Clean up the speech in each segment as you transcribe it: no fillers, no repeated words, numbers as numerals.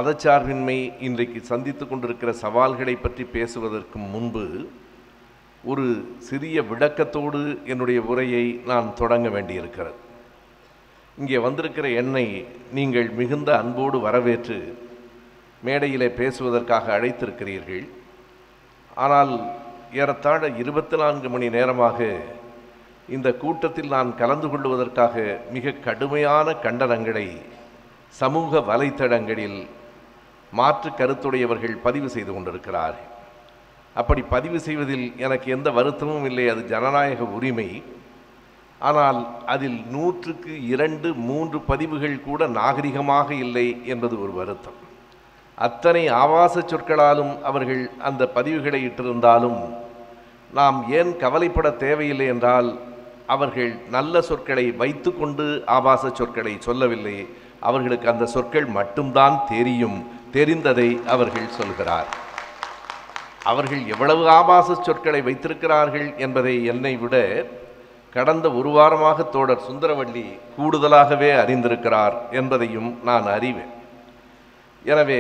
மதச்சார்பின்மை இன்றைக்கு சந்தித்து கொண்டிருக்கிற சவால்களை பற்றி பேசுவதற்கு முன்பு ஒரு சிறிய விளக்கத்தோடு என்னுடைய உரையை நான் தொடங்க வேண்டியிருக்கிறது. இங்கே வந்திருக்கிற என்னை நீங்கள் மிகுந்த அன்போடு வரவேற்று மேடையிலே பேசுவதற்காக அழைத்திருக்கிறீர்கள். ஆனால் ஏறத்தாழ 24 மணி நேரமாக இந்த கூட்டத்தில் நான் கலந்து கொள்வதற்காக மிக கடுமையான கண்டனங்களை சமூக வலைத்தளங்களில் மாற்று கருத்துடையவர்கள் பதிவு செய்து கொண்டிருக்கிறார்கள். அப்படி பதிவு செய்வதில் எனக்கு எந்த வருத்தமும் இல்லை, அது ஜனநாயக உரிமை. ஆனால் அதில் 100க்கு 2, 3 பதிவுகள் கூட நாகரிகமாக இல்லை என்பது ஒரு வருத்தம். அத்தனை ஆபாச சொற்களாலும் அவர்கள் அந்த பதிவுகளை இட்டிருந்தாலும் நாம் ஏன் கவலைப்பட தேவையில்லை என்றால், அவர்கள் நல்ல சொற்களை வைத்து கொண்டு ஆபாச சொற்களை சொல்லவில்லை. அவர்களுக்கு அந்த சொற்கள் மட்டும்தான் தெரியும். தெரிந்ததை அவர்கள் சொல்கிறார். அவர்கள் எவ்வளவு ஆபாச சொற்களை வைத்திருக்கிறார்கள் என்பதை என்னை விட கடந்த ஒரு வாரமாக தோழர் சுந்தரவள்ளி கூடுதலாகவே அறிந்திருக்கிறார் என்பதையும் நான் அறிவேன். எனவே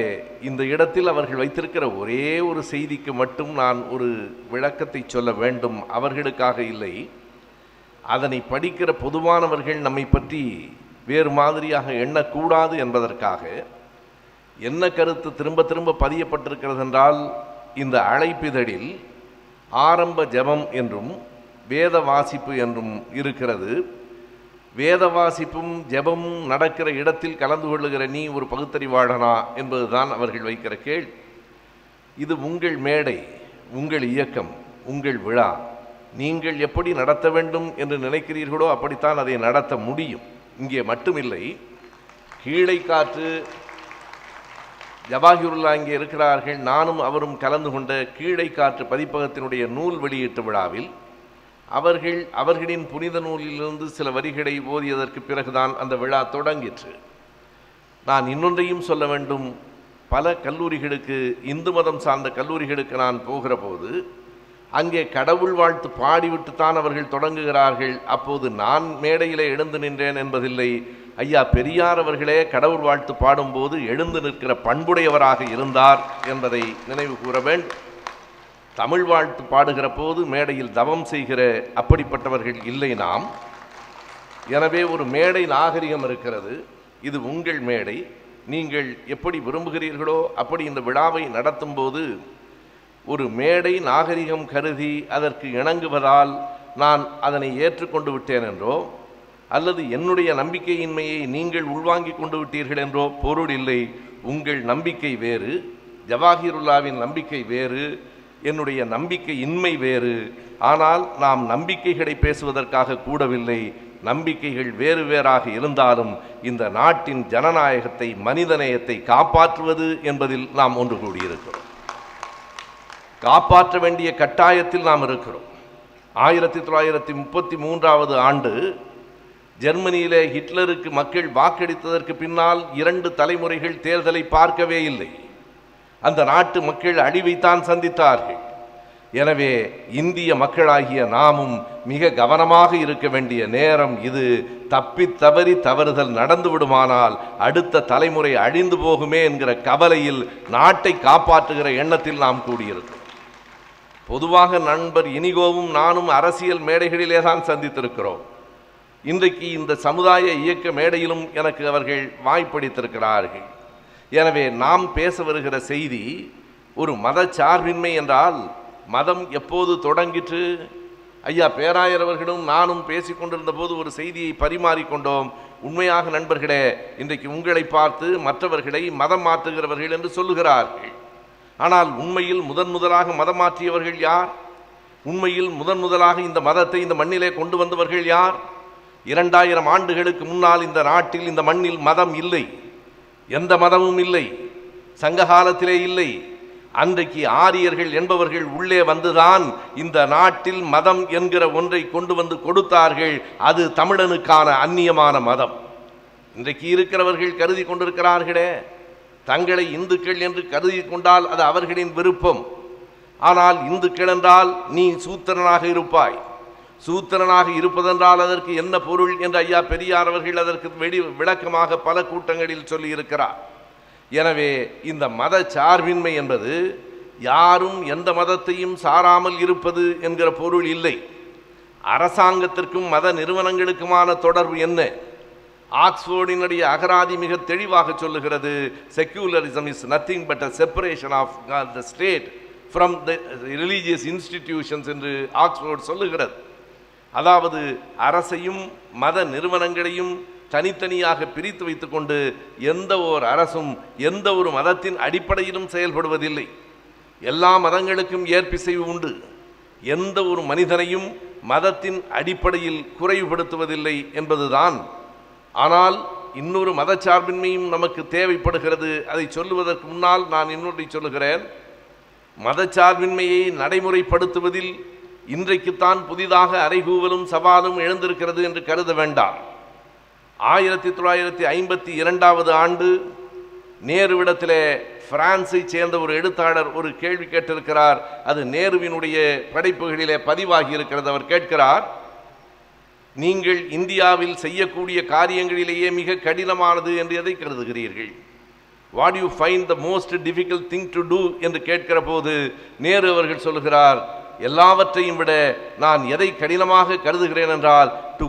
இந்த இடத்தில் அவர்கள் வைத்திருக்கிற ஒரே ஒரு செய்திக்கு மட்டும் நான் ஒரு விளக்கத்தை சொல்ல வேண்டும். அவர்களுக்காக இல்லை, அதனை படிக்கிற பொதுவானவர்கள் நம்மை பற்றி வேறு மாதிரியாக எண்ணக்கூடாது என்பதற்காக. என்ன கருத்து திரும்ப திரும்ப பதியப்பட்டிருக்கிறது என்றால், இந்த அழைப்பிதழில் ஆரம்ப ஜெபம் என்றும் வேத வாசிப்பு என்றும் இருக்கிறது. வேத வாசிப்பும் ஜெபமும் நடக்கிற இடத்தில் கலந்து கொள்ளுகிற நீ ஒரு பகுத்தறிவாளனா என்பதுதான் அவர்கள் வைக்கிற கேள்வி. இது உங்கள் மேடை, உங்கள் இயக்கம், உங்கள் விழா. நீங்கள் எப்படி நடத்த வேண்டும் என்று நினைக்கிறீர்களோ அப்படித்தான் அதை நடத்த முடியும். இங்கே மட்டுமில்லை, கீழை காற்று ஜவாஹிருல்லா இங்கே இருக்கிறார்கள். நானும் அவரும் கலந்து கொண்ட கீழை காற்று பதிப்பகத்தினுடைய நூல் வெளியீட்டு விழாவில் அவர்களின் புனித நூலிலிருந்து சில வரிகளை ஓதியதற்கு பிறகுதான் அந்த விழா தொடங்கிற்று. நான் இன்னொன்றையும் சொல்ல வேண்டும். பல கல்லூரிகளுக்கு, இந்து மதம் சார்ந்த கல்லூரிகளுக்கு நான் போகிற போது அங்கே கடவுள் வாழ்த்து பாடிவிட்டுத்தான் அவர்கள் தொடங்குகிறார்கள். அப்போது நான் மேடையிலே எழுந்து நின்றேன் என்பதில்லை. ஐயா பெரியார் அவர்களே கடவுள் வாழ்த்து பாடும்போது எழுந்து நிற்கிற பண்புடையவராக இருந்தார் என்பதை நினைவு கூற வேண்டும். தமிழ் வாழ்த்து பாடுகிற போது மேடையில் தவம் செய்கிற அப்படிப்பட்டவர்கள் இல்லை நாம். எனவே ஒரு மேடை நாகரிகம் இருக்கிறது. இது உங்கள் மேடை. நீங்கள் எப்படி விரும்புகிறீர்களோ அப்படி இந்த விழாவை நடத்தும் போது ஒரு மேடை நாகரிகம் கருதி அதற்கு இணங்குவதால் நான் அதனை ஏற்றுக்கொண்டு விட்டேன் என்றோ, அல்லது என்னுடைய நம்பிக்கையின்மையை நீங்கள் உள்வாங்கி கொண்டு விட்டீர்கள் என்றோ பொருள் இல்லை. உங்கள் நம்பிக்கை வேறு, ஜவாஹிருல்லாவின் நம்பிக்கை வேறு, என்னுடைய நம்பிக்கை இன்மை வேறு. ஆனால் நாம் நம்பிக்கைகளை பேசுவதற்காக கூடவில்லை. நம்பிக்கைகள் வேறு வேறாக இருந்தாலும் இந்த நாட்டின் ஜனநாயகத்தை, மனிதநேயத்தை காப்பாற்றுவது என்பதில் நாம் ஒன்று கூடியிருக்கிறோம். காப்பாற்ற வேண்டிய கட்டாயத்தில் நாம் இருக்கிறோம். 1933 ஆண்டு ஜெர்மனியிலே ஹிட்லருக்கு மக்கள் வாக்களித்ததற்கு பின்னால் 2 தலைமுறைகள் தேர்தலை பார்க்கவே இல்லை. அந்த நாட்டு மக்கள் அழிவைத்தான் சந்தித்தார்கள். எனவே இந்திய மக்களாகிய நாமும் மிக கவனமாக இருக்க வேண்டிய நேரம் இது. தவறி தவறுதல் நடந்து விடுமானால் அடுத்த தலைமுறை அழிந்து போகுமே என்கிற கவலையில் நாட்டை காப்பாற்றுகிற எண்ணத்தில் நாம் கூடியிருக்கிறோம். பொதுவாக நண்பர் இனிகோவும் நானும் அரசியல் மேடைகளிலே தான் சந்தித்திருக்கிறோம். இன்றைக்கு இந்த சமுதாய இயக்க மேடையிலும் எனக்கு அவர்கள் வாய்ப்பளித்திருக்கிறார்கள். எனவே நாம் பேச வருகிற செய்தி ஒரு மதச்சார்பின்மை என்றால், மதம் எப்போது தொடங்கிற்று? ஐயா பேராயர் அவர்களும் நானும் பேசிக்கொண்டிருந்த போது ஒரு செய்தியை பரிமாறிக்கொண்டோம். உண்மையாக நண்பர்களே, இன்றைக்கு உங்களை பார்த்து மற்றவர்களை மதம் மாற்றுகிறவர்கள் என்று சொல்லுகிறார்கள். ஆனால் உண்மையில் முதலாக மதம் மாற்றியவர்கள் யார்? உண்மையில் முதலாக இந்த மதத்தை இந்த மண்ணிலே கொண்டு வந்தவர்கள் யார்? 2000 ஆண்டுகளுக்கு முன்னால் இந்த நாட்டில், இந்த மண்ணில் மதம் இல்லை. எந்த மதமும் இல்லை. சங்க காலத்திலே இல்லை. அன்றைக்கு ஆரியர்கள் என்பவர்கள் உள்ளே வந்துதான் இந்த நாட்டில் மதம் என்கிற ஒன்றை கொண்டு வந்து கொடுத்தார்கள். அது தமிழனுக்கான அந்நியமான மதம். இன்றைக்கு இருக்கிறவர்கள் கருதி கொண்டிருக்கிறார்களே, தங்களை இந்துக்கள் என்று கருதி கொண்டால் அது அவர்களின் விருப்பம். ஆனால் இந்துக்கள் என்றால் நீ சூத்திரனாக இருப்பாய். சூத்திரனாக இருப்பதென்றால் அதற்கு என்ன பொருள் என்று ஐயா பெரியார் அவர்கள் அதற்கு விளக்கமாக பல கூட்டங்களில் சொல்லியிருக்கிறார். எனவே இந்த மத சார்பின்மை என்பது யாரும் எந்த மதத்தையும் சாராமல் இருப்பது என்கிற பொருள் இல்லை. அரசாங்கத்திற்கும் மத நிறுவனங்களுக்குமான தொடர்பு என்ன? ஆக்ஸ்போர்டினுடைய அகராதி மிக தெளிவாக சொல்லுகிறது, secularism is nothing but a separation of the state from the religious institutions என்று ஆக்ஸ்போர்ட் சொல்லுகிறது. அதாவது அரசையும் மத நிறுவனங்களையும் தனித்தனியாக பிரித்து வைத்துக்கொண்டு எந்த ஒரு அரசும் எந்த ஒரு மதத்தின் அடிப்படையிலும் செயல்படுவதில்லை. எல்லா மதங்களுக்கும் ஏற்பிசைவு உண்டு. எந்த ஒரு மனிதனையும் மதத்தின் அடிப்படையில் குறைவுபடுத்துவதில்லை என்பதுதான். ஆனால் இன்னொரு மதச்சார்பின்மையும் நமக்கு தேவைப்படுகிறது. அதை சொல்லுவதற்கு முன்னால் நான் இன்னொன்றை சொல்லுகிறேன். மதச்சார்பின்மையை நடைமுறைப்படுத்துவதில் இன்றைக்குத்தான் புதிதாக அறைகூவலும் சவாலும் எழுந்திருக்கிறது என்று கருத வேண்டாம். 1952 ஆண்டு நேருவிடத்திலே பிரான்ஸை சேர்ந்த ஒரு எழுத்தாளர் ஒரு கேள்வி கேட்டிருக்கிறார். அது நேருவினுடைய படைப்புகளிலே பதிவாகி இருக்கிறது. அவர் கேட்கிறார், நீங்கள் இந்தியாவில் செய்யக்கூடிய காரியங்களிலேயே மிக கடினமானது என்று எதை கருதுகிறீர்கள்? What you find the most difficult thing to do என்று கேட்கிற போது நேரு அவர்கள் சொல்லுகிறார், எல்லாவற்றையும் விட நான் எதை கடினமாக கருதுகிறேன் என்றால் to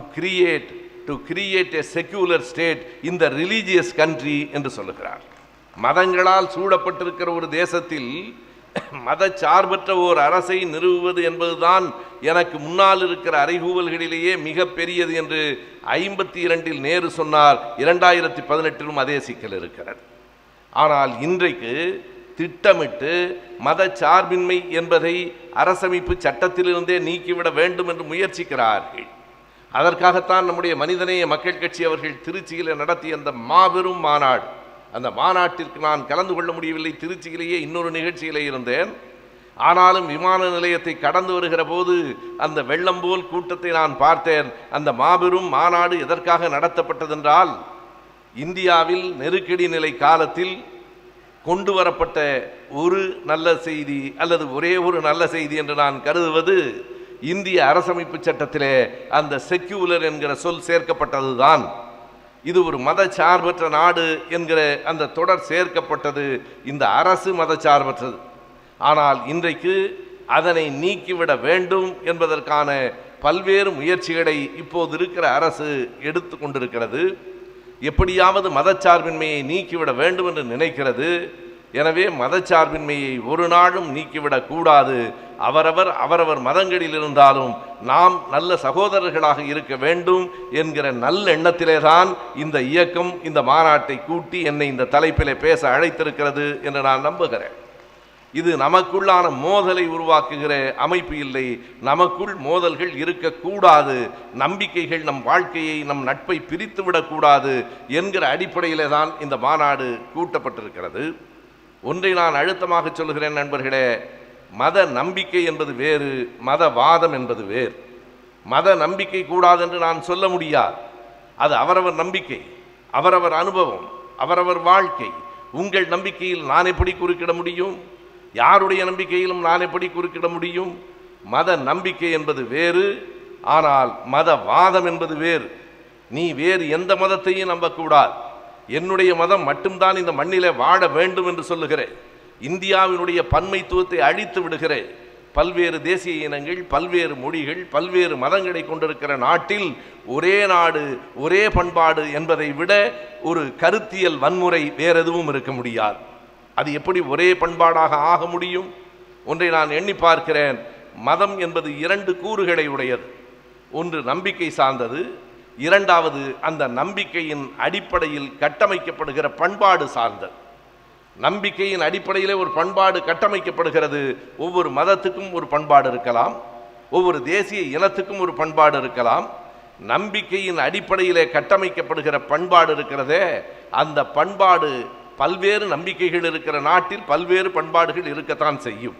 create a secular state in the religious country என்று சொல்லுகிறார். மதங்களால் சூழப்பட்டிருக்கிற ஒரு தேசத்தில் மத சார்பற்ற ஓர் அரசை நிறுவுவது என்பதுதான் எனக்கு முன்னால் இருக்கிற அறைகூவல்களிலேயே மிக பெரியது என்று 52 நேரு சொன்னார். 2018 அதே சிக்கல் இருக்கிறது. ஆனால் இன்றைக்கு திட்டமிட்டு மத சார்பின்மை என்பதை அரசமைப்பு சட்டத்திலிருந்தே நீக்கிவிட வேண்டும் என்று முயற்சிக்கிறார்கள். அதற்காகத்தான் நம்முடைய மனிதநேய மக்கள் கட்சி அவர்கள் திருச்சியில் நடத்திய அந்த மாபெரும் மாநாடு. அந்த மாநாட்டிற்கு நான் கலந்து கொள்ள முடியவில்லை. திருச்சியிலேயே இன்னொரு நிகழ்ச்சியிலே இருந்தேன். ஆனாலும் விமான நிலையத்தை கடந்து வருகிற போது அந்த வெள்ளம் போல் கூட்டத்தை நான் பார்த்தேன். அந்த மாபெரும் மாநாடு எதற்காக நடத்தப்பட்டதென்றால், இந்தியாவில் நெருக்கடி நிலை காலத்தில் கொண்டு வரப்பட்ட ஒரு நல்ல செய்தி அல்லது ஒரே ஒரு நல்ல செய்தி என்று நான் கருதுவது, இந்திய அரசமைப்பு சட்டத்திலே அந்த செக்யூலர் என்கிற சொல் சேர்க்கப்பட்டதுதான். இது ஒரு மதச்சார்பற்ற நாடு என்கிற அந்த தொடர் சேர்க்கப்பட்டது. இந்த அரசு மதச்சார்பற்றது. ஆனால் இன்றைக்கு அதனை நீக்கிவிட வேண்டும் என்பதற்கான பல்வேறு முயற்சிகளை இப்போது இருக்கிற அரசு எடுத்து கொண்டிருக்கிறது. எப்படியாவது மதச்சார்பின்மையை நீக்கிவிட வேண்டும் என்று நினைக்கிறது. எனவே மதச்சார்பின்மையை ஒரு நாளும் நீக்கிவிடக்கூடாது. அவரவர் மதங்களில் இருந்தாலும் நாம் நல்ல சகோதரர்களாக இருக்க வேண்டும் என்கிற நல்ல எண்ணத்திலே தான் இந்த இயக்கம் இந்த மாநாட்டை கூட்டி என்னை இந்த தலைப்பிலே பேச அழைத்திருக்கிறது என்று நான் நம்புகிறேன். இது நமக்குள்ளான மோதலை உருவாக்குகிற அமைப்பு இல்லை. நமக்குள் மோதல்கள் இருக்கக்கூடாது. நம்பிக்கைகள் நம் வாழ்க்கையை நம் நட்பை பிரித்துவிடக்கூடாது என்கிற அடிப்படையிலே தான் இந்த மாநாடு கூட்டப்பட்டிருக்கிறது. ஒன்றை நான் அழுத்தமாக சொல்கிறேன் நண்பர்களே, மத நம்பிக்கை என்பது வேறு, மதவாதம் என்பது வேறு. மத நம்பிக்கை கூடாது என்று நான் சொல்ல முடியாது. அது அவரவர் நம்பிக்கை, அவரவர் அனுபவம், அவரவர் வாழ்க்கை. உங்கள் நம்பிக்கையில் நான் எப்படி குறுக்கிட முடியும்? யாருடைய நம்பிக்கையிலும் நான் எப்படி குறுக்கிட முடியும்? மத நம்பிக்கை என்பது வேறு, ஆனால் மதவாதம் என்பது வேறு. நீ வேறு எந்த மதத்தையும் நம்பக்கூடாது. என்னுடைய மதம் மட்டும்தான் இந்த மண்ணிலே வாழ வேண்டும் என்று சொல்லுகிறேன். இந்தியாவினுடைய பன்மைத்துவத்தை அழித்து விடுகிறேன். பல்வேறு தேசிய இனங்கள், பல்வேறு மொழிகள், பல்வேறு மதங்களை கொண்டிருக்கிற நாட்டில் ஒரே நாடு ஒரே பண்பாடு என்பதை விட ஒரு கருத்தியல் வன்முறை வேற எதுவும் இருக்க முடியாது. அது எப்படி ஒரே பண்பாடாக ஆக முடியும்? ஒன்றை நான் எண்ணி பார்க்கிறேன். மதம் என்பது 2 கூறுகளை உடையது. ஒன்று நம்பிக்கை சார்ந்தது, இரண்டாவது அந்த நம்பிக்கையின் அடிப்படையில் கட்டமைக்கப்படுகிற பண்பாடு சார்ந்தது. நம்பிக்கையின் அடிப்படையிலே ஒரு பண்பாடு கட்டமைக்கப்படுகிறது. ஒவ்வொரு மதத்துக்கும் ஒரு பண்பாடு இருக்கலாம், ஒவ்வொரு தேசிய இனத்துக்கும் ஒரு பண்பாடு இருக்கலாம். நம்பிக்கையின் அடிப்படையிலே கட்டமைக்கப்படுகிற பண்பாடு இருக்கிறதே, அந்த பண்பாடு பல்வேறு நம்பிக்கைகள் இருக்கிற நாட்டில் பல்வேறு பண்பாடுகள் இருக்கத்தான் செய்யும்.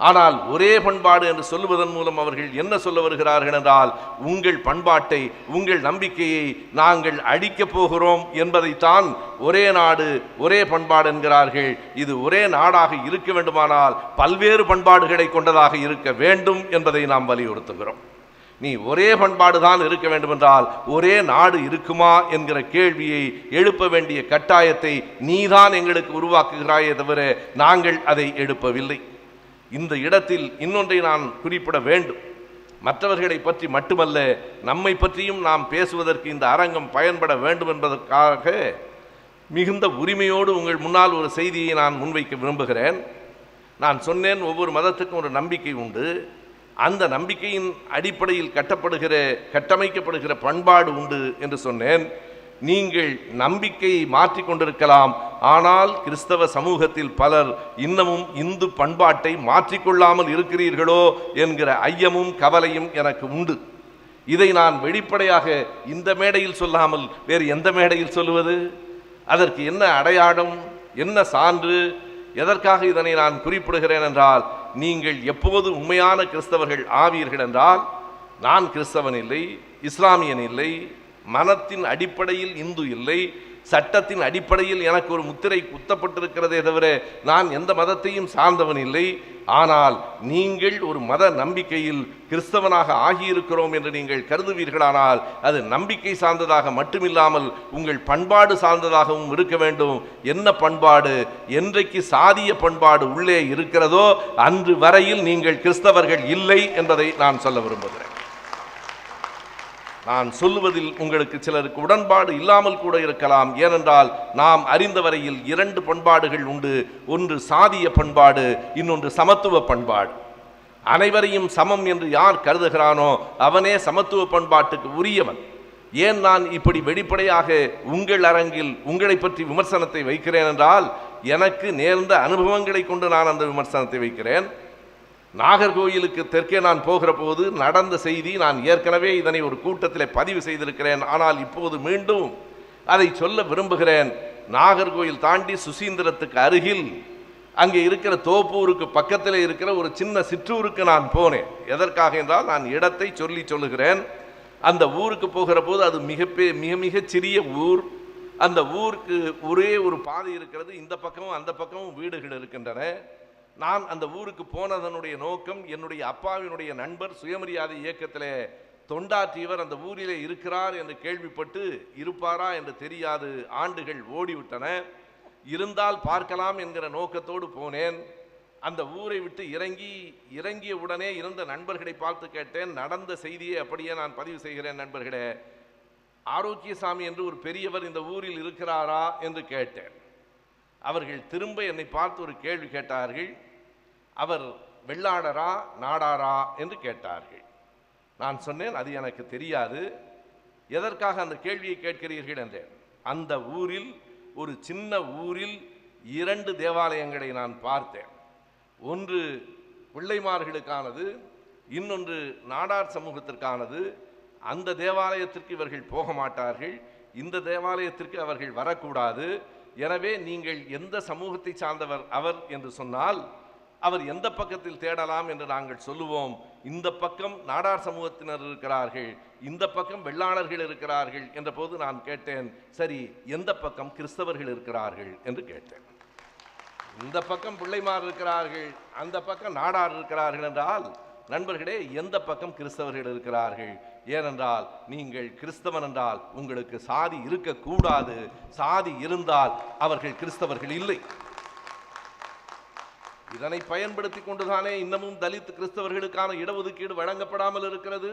ஆனால் ஒரே பண்பாடு என்று சொல்லுவதன் மூலம் அவர்கள் என்ன சொல்ல வருகிறார்கள் என்றால், உங்கள் பண்பாட்டை, உங்கள் நம்பிக்கையை நாங்கள் அழிக்கப் போகிறோம் என்பதைத்தான் ஒரே நாடு ஒரே பண்பாடு என்கிறார்கள். இது ஒரே நாடாக இருக்க வேண்டுமானால் பல்வேறு பண்பாடுகளை கொண்டதாக இருக்க வேண்டும் என்பதை நாம் வலியுறுத்துகிறோம். நீ ஒரே பண்பாடு தான் இருக்க வேண்டுமென்றால் ஒரே நாடு இருக்குமா என்கிற கேள்வியை எழுப்ப வேண்டிய கட்டாயத்தை நீதான் எங்களுக்கு உருவாக்குகிறாயே தவிர நாங்கள் அதை எழுப்பவில்லை. இந்த இடத்தில் இன்னொன்றை நான் குறிப்பிட வேண்டும். மற்றவர்களை பற்றி மட்டுமல்ல, நம்மை பற்றியும் நாம் பேசுவதற்கு இந்த அரங்கம் பயன்பட வேண்டும் என்பதற்காக மிகுந்த உரிமையோடு உங்கள் முன்னால் ஒரு செய்தியை நான் முன்வைக்க விரும்புகிறேன். நான் சொன்னேன், ஒவ்வொரு மதத்துக்கும் ஒரு நம்பிக்கை உண்டு. அந்த நம்பிக்கையின் அடிப்படையில் கட்டமைக்கப்படுகிற பண்பாடு உண்டு என்று சொன்னேன். நீங்கள் நம்பிக்கையை மாற்றி கொண்டிருக்கலாம், ஆனால் கிறிஸ்தவ சமூகத்தில் பலர் இன்னமும் இந்து பண்பாட்டை மாற்றிக்கொள்ளாமல் இருக்கிறீர்களோ என்கிற ஐயமும் கவலையும் எனக்கு உண்டு. இதை நான் வெளிப்படையாக இந்த மேடையில் சொல்லாமல் வேறு எந்த மேடையில் சொல்லுவது? அதற்கு என்ன அடையாளம், என்ன சான்று? எதற்காக இதனை நான் குறிப்பிடுகிறேன் என்றால், நீங்கள் எப்போது உண்மையான கிறிஸ்தவர்கள் ஆவீர்கள் என்றால், நான் கிறிஸ்தவன் இல்லை, இஸ்லாமியன் இல்லை, மனத்தின் அடிப்படையில் இந்து இல்லை, சட்டத்தின் அடிப்படையில் எனக்கு ஒரு முத்திரை குத்தப்பட்டிருக்கிறதே தவிர நான் எந்த மதத்தையும் சார்ந்தவன் இல்லை. ஆனால் நீங்கள் ஒரு மத நம்பிக்கையில் கிறிஸ்தவனாக ஆகியிருக்கிறோம் என்று நீங்கள் கருதுவீர்களானால் அது நம்பிக்கை சார்ந்ததாக மட்டுமில்லாமல் உங்கள் பண்பாடு சார்ந்ததாகவும் இருக்க வேண்டும். என்ன பண்பாடு? என்றைக்கு சாதிய பண்பாடு உள்ளே இருக்கிறதோ அன்று வரையில் நீங்கள் கிறிஸ்தவர்கள் இல்லை என்பதை நான் சொல்ல விரும்புகிறேன். நான் சொல்லுவதில் உங்களுக்கு சிலருக்கு உடன்பாடு இல்லாமல் கூட இருக்கலாம். ஏனென்றால் நாம் அறிந்த வரையில் 2 பண்பாடுகள் உண்டு. ஒன்று சாதிய பண்பாடு, இன்னொன்று சமத்துவ பண்பாடு. அனைவரையும் சமம் என்று யார் கருதுகிறானோ அவனே சமத்துவ பண்பாட்டுக்கு உரியவன். ஏன் நான் இப்படி வெளிப்படையாக உங்கள் அரங்கில் உங்களை பற்றி விமர்சனத்தை வைக்கிறேன் என்றால், எனக்கு நேர்ந்த அனுபவங்களை கொண்டு நான் அந்த விமர்சனத்தை வைக்கிறேன். நாகர்கோயிலுக்கு தெற்கே நான் போகிற போது நடந்த செய்தி நான் ஏற்கனவே இதனை ஒரு கூட்டத்தில் பதிவு செய்திருக்கிறேன். ஆனால் இப்போது மீண்டும் அதை சொல்ல விரும்புகிறேன். நாகர்கோயில் தாண்டி சுசீந்திரத்துக்கு அருகில் அங்கே இருக்கிற தோப்பூருக்கு பக்கத்தில் இருக்கிற ஒரு சின்ன சிற்றூருக்கு நான் போனேன். எதற்காக என்றால், நான் இடத்தை சொல்லுகிறேன். அந்த ஊருக்கு போகிற போது அது மிக மிக சிறிய ஊர். அந்த ஊருக்கு ஒரே ஒரு பாதை இருக்கிறது. இந்த பக்கமும் அந்த பக்கமும் வீடுகள் இருக்கின்றன. நான் அந்த ஊருக்கு போனதனுடைய நோக்கம், என்னுடைய அப்பாவினுடைய நண்பர் சுயமரியாதை இயக்கத்திலே தொண்டாற்றியவர் அந்த ஊரிலே இருக்கிறார் என்று கேள்விப்பட்டு, இருப்பாரா என்று தெரியாது, ஆண்டுகள் ஓடிவிட்டன. இருந்தால் பார்க்கலாம் என்கிற நோக்கத்தோடு போனேன். அந்த ஊரை விட்டு இறங்கிய உடனே இருந்த நண்பர்களை பார்த்து கேட்டேன். நடந்த செய்தியை அப்படியே நான் பதிவு செய்கிறேன். நண்பர்களே, ஆரோக்கியசாமி என்று ஒரு பெரியவர் இந்த ஊரில் இருக்கிறாரா என்று கேட்டேன். அவர்கள் திரும்ப என்னை பார்த்து ஒரு கேள்வி கேட்டார்கள். அவர் வெள்ளாடரா நாடாரா என்று கேட்டார்கள். நான் சொன்னேன், அது எனக்கு தெரியாது. எதற்காக அந்த கேள்வியை கேட்கிறீர்கள் என்றேன். அந்த ஊரில், ஒரு சின்ன ஊரில் 2 தேவாலயங்களை நான் பார்த்தேன். ஒன்று பிள்ளைமார்களுக்கானது, இன்னொன்று நாடார் சமூகத்திற்கானது. அந்த தேவாலயத்திற்கு இவர்கள் போக மாட்டார்கள், இந்த தேவாலயத்திற்கு அவர்கள் வரக்கூடாது. எனவே நீங்கள் எந்த சமூகத்தை சார்ந்தவர் அவர் என்று சொன்னால் அவர் எந்த பக்கத்தில் தேடலாம் என்று நாங்கள் சொல்லுவோம். இந்த பக்கம் நாடார் சமூகத்தினர் இருக்கிறார்கள், இந்த பக்கம் வெள்ளாளர்கள் இருக்கிறார்கள் என்ற போது நான் கேட்டேன், சரி எந்த பக்கம் கிறிஸ்தவர்கள் இருக்கிறார்கள் என்று கேட்டேன். இந்த பக்கம் பிள்ளைமார் இருக்கிறார்கள், அந்த பக்கம் நாடார் இருக்கிறார்கள் என்றால், நண்பர்களே, எந்த பக்கம் கிறிஸ்தவர்கள் இருக்கிறார்கள்? ஏனென்றால் நீங்கள் கிறிஸ்தவன் என்றால் உங்களுக்கு சாதி இருக்கக்கூடாது. சாதி இருந்தால் அவர்கள் கிறிஸ்தவர்கள் இல்லை. இதனை பயன்படுத்தி கொண்டுதானே இன்னமும் தலித் கிறிஸ்தவர்களுக்கான இடஒதுக்கீடு வழங்கப்படாமல் இருக்கிறது.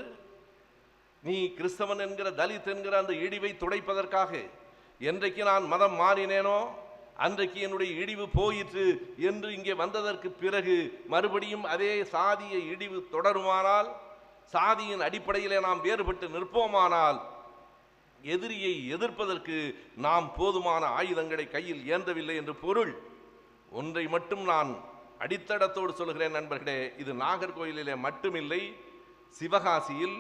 நீ கிறிஸ்தவன் என்கிற தலித் என்கிற அந்த இழிவை துடைப்பதற்காக என்றைக்கு நான் மதம் மாறினேனோ அன்றைக்கு என்னுடைய இழிவு போயிற்று என்று இங்கே வந்ததற்கு பிறகு மறுபடியும் அதே சாதிய இழிவு தொடருமானால், சாதியின் அடிப்படையிலே நாம் வேறுபட்டு நிற்போமானால், எதிரியை எதிர்ப்பதற்கு நாம் போதுமான ஆயுதங்களை கையில் ஏந்தவில்லை என்று பொருள். ஒன்றை மட்டும் நான் அடித்தடத்தோடு சொல்கிறேன் நண்பர்களே, இது நாகர்கோயிலிலே மட்டுமில்லை, சிவகாசியில்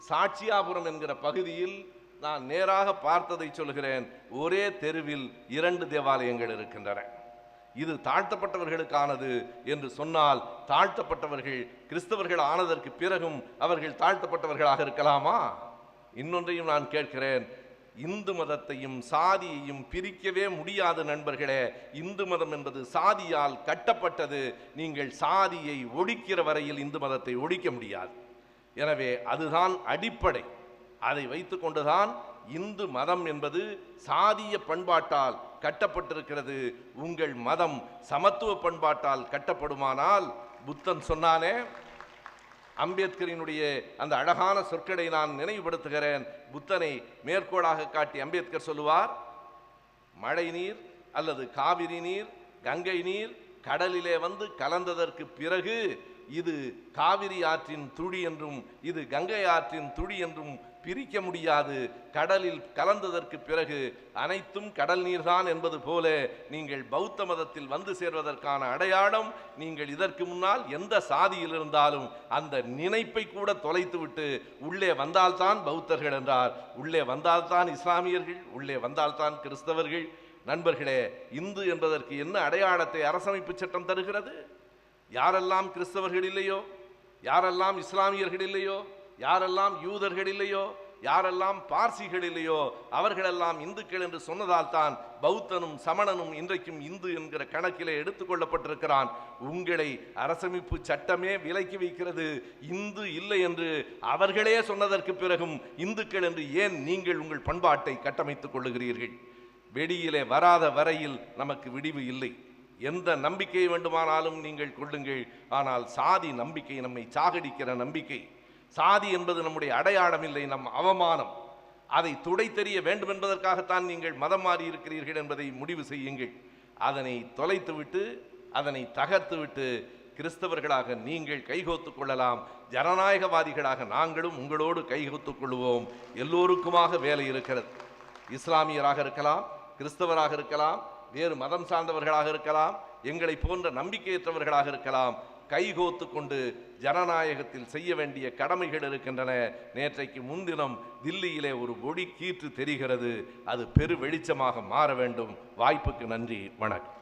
சாட்சியாபுரம் என்கிற பகுதியில் நான் நேராக பார்த்ததை சொல்கிறேன். ஒரே தெருவில் 2 தேவாலயங்கள் இருக்கின்றன. இது தாழ்த்தப்பட்டவர்களுக்கானது என்று சொன்னால், தாழ்த்தப்பட்டவர்கள் கிறிஸ்தவர்கள் ஆனதற்கு பிறகும் அவர்கள் தாழ்த்தப்பட்டவர்களாக இருக்கலாமா? இன்னொன்றையும் நான் கேட்கிறேன், இந்து மதத்தையும் சாதியையும் பிரிக்கவே முடியாது நண்பர்களே. இந்து மதம் என்பது சாதியால் கட்டப்பட்டது. நீங்கள் சாதியை ஒழிக்கிற வரையில் இந்து மதத்தை ஒழிக்க முடியாது. எனவே அதுதான் அடிப்படை. அதை வைத்து கொண்டுதான் இந்து மதம் என்பது சாதிய பண்பாட்டால் கட்டப்பட்டிருக்கிறது. உங்கள் மதம் சமத்துவ பண்பாட்டால் கட்டப்படுமானால், புத்தன் சொன்னானே, அம்பேத்கரினுடைய அந்த அழகான சொற்களை நான் நினைவுபடுத்துகிறேன். புத்தனை மேற்கோளாக காட்டி அம்பேத்கர் சொல்லுவார், மழை நீர் அல்லது காவிரி நீர், கங்கை நீர் கடலிலே வந்து கலந்ததற்கு பிறகு இது காவிரி ஆற்றின் துளி என்றும் இது கங்கை ஆற்றின் துளி என்றும் பிரிக்க முடியாது. கடலில் கலந்ததற்கு பிறகு அனைத்தும் கடல் நீர்தான் என்பது போல நீங்கள் பௌத்த மதத்தில் வந்து சேர்வதற்கான அடையாளம், நீங்கள் இதற்கு முன்னால் எந்த சாதியில் இருந்தாலும் அந்த நினைப்பை கூட தொலைத்துவிட்டு உள்ளே வந்தால்தான் பௌத்தர்கள் என்றார். உள்ளே வந்தால்தான் இஸ்லாமியர்கள், உள்ளே வந்தால்தான் கிறிஸ்தவர்கள். நண்பர்களே, இந்து என்பதற்கு என்ன அடையாளத்தை அரசமைப்பு சட்டம் தருகிறது? யாரெல்லாம் கிறிஸ்தவர்கள் இல்லையோ, யாரெல்லாம் இஸ்லாமியர்கள் இல்லையோ, யாரெல்லாம் யூதர்கள் இல்லையோ, யாரெல்லாம் பார்சிகள் இல்லையோ, அவர்களெல்லாம் இந்துக்கள் என்று சொன்னதால் தான் பௌத்தனும் சமணனும் இன்றைக்கும் இந்து என்கிற கணக்கிலே எடுத்துக்கொள்ளப்பட்டிருக்கிறான். உங்களை அரசமைப்பு சட்டமே விலக்கி வைக்கிறது. இந்து இல்லை என்று அவர்களே சொன்னதற்கு பிறகும் இந்துக்கள் என்று ஏன் நீங்கள் உங்கள் பண்பாட்டை கட்டமைத்துக் கொள்ளுகிறீர்கள்? வெளியிலே வராத வரையில் நமக்கு விடிவு இல்லை. எந்த நம்பிக்கையை வேண்டுமானாலும் நீங்கள் கொள்ளுங்கள். ஆனால் சாதி நம்பிக்கை நம்மை சாகடிக்கிற நம்பிக்கை. சாதி என்பது நம்முடைய அடையாளம் இல்லை, நம் அவமானம். அதை துடை தெரிய வேண்டும் என்பதற்காகத்தான் நீங்கள் மதம் மாறி இருக்கிறீர்கள் என்பதை முடிவு செய்யுங்கள். அதனை தொலைத்துவிட்டு, அதனை தகர்த்துவிட்டு கிறிஸ்தவர்களாக நீங்கள் கைகோத்துக் கொள்ளலாம். ஜனநாயகவாதிகளாக நாங்களும் உங்களோடு கைகோத்துக் கொள்வோம். எல்லோருக்குமாக வேலை இருக்கிறது. இஸ்லாமியராக இருக்கலாம், கிறிஸ்தவராக இருக்கலாம், வேறு மதம் சார்ந்தவர்களாக இருக்கலாம், எங்களை போன்ற நம்பிக்கையற்றவர்களாக இருக்கலாம். கைகோத்து கொண்டு ஜனநாயகத்தில் செய்ய வேண்டிய கடமைகள் இருக்கின்றன. நேற்றைக்கு முன்தினம் தில்லியிலே ஒரு ஒளி கீற்று தெரிகிறது. அது பெரு வெளிச்சமாக மாற வேண்டும். வாய்ப்புக்கு நன்றி. வணக்கம்.